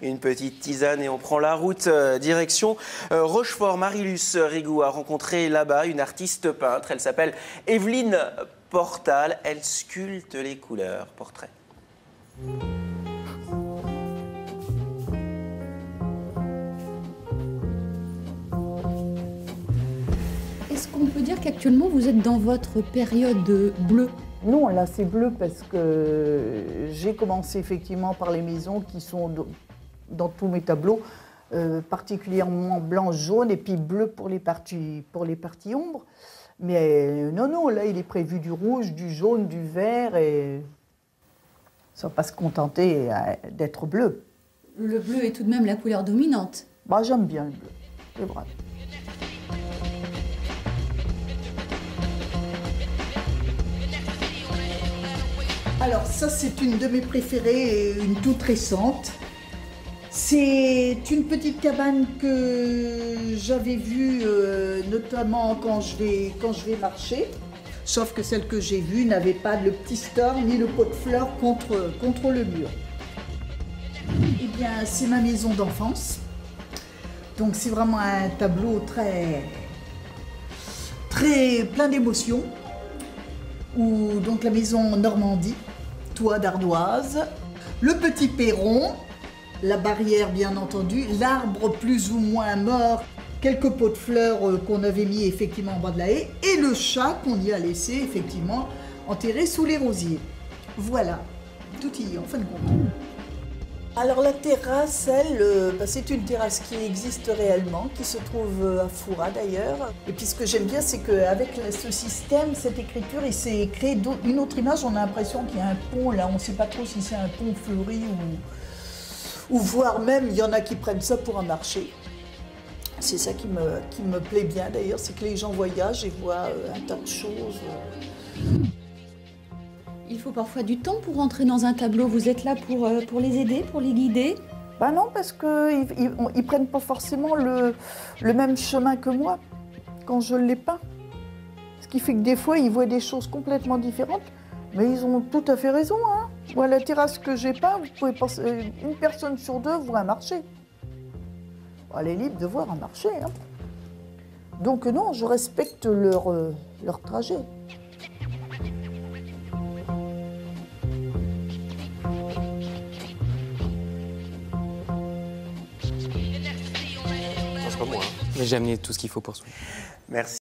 Une petite tisane et on prend la route direction Rochefort. Marie-Luce Rigou a rencontré là-bas une artiste peintre. Elle s'appelle Evelyne Portal. Elle sculpte les couleurs. Portrait. Est-ce qu'on peut dire qu'actuellement vous êtes dans votre période bleue? Non, là c'est bleu parce que j'ai commencé effectivement par les maisons qui sont dans tous mes tableaux, particulièrement blanc, jaune et puis bleu pour les parties ombres. Mais non, là il est prévu du rouge, du jaune, du vert et ça va pas se contenter d'être bleu. Le bleu est tout de même la couleur dominante. Bah, j'aime bien le bleu, c'est vrai. Alors ça c'est une de mes préférées, une toute récente. C'est une petite cabane que j'avais vue notamment quand je vais marcher. Sauf que celle que j'ai vue n'avait pas le petit store ni le pot de fleurs contre le mur. Eh bien c'est ma maison d'enfance. Donc c'est vraiment un tableau très plein d'émotions. Où donc la maison en Normandie, toit d'ardoise, le petit perron, la barrière bien entendu, l'arbre plus ou moins mort, quelques pots de fleurs qu'on avait mis effectivement en bas de la haie et le chat qu'on y a laissé effectivement enterré sous les rosiers. Voilà, tout y est en fin de compte. Alors la terrasse, elle, c'est une terrasse qui existe réellement, qui se trouve à Foura d'ailleurs. Et puis ce que j'aime bien, c'est qu'avec ce système, cette écriture, il s'est créé une autre image. On a l'impression qu'il y a un pont là, on ne sait pas trop si c'est un pont fleuri ou voire même il y en a qui prennent ça pour un marché. C'est ça qui me plaît bien d'ailleurs, c'est que les gens voyagent et voient un tas de choses. Il faut parfois du temps pour entrer dans un tableau. Vous êtes là pour les aider, pour les guider? Ben non, parce qu'ils ne prennent pas forcément le même chemin que moi quand je l'ai peint. Ce qui fait que des fois, ils voient des choses complètement différentes, mais ils ont tout à fait raison. Hein. Moi, la terrasse que j'ai peint, vous pouvez penser, une personne sur deux voit un marché. Elle est libre de voir un marché. Hein. Donc non, je respecte leur trajet. Pas moi, hein. Mais j'ai amené tout ce qu'il faut pour soi. Merci.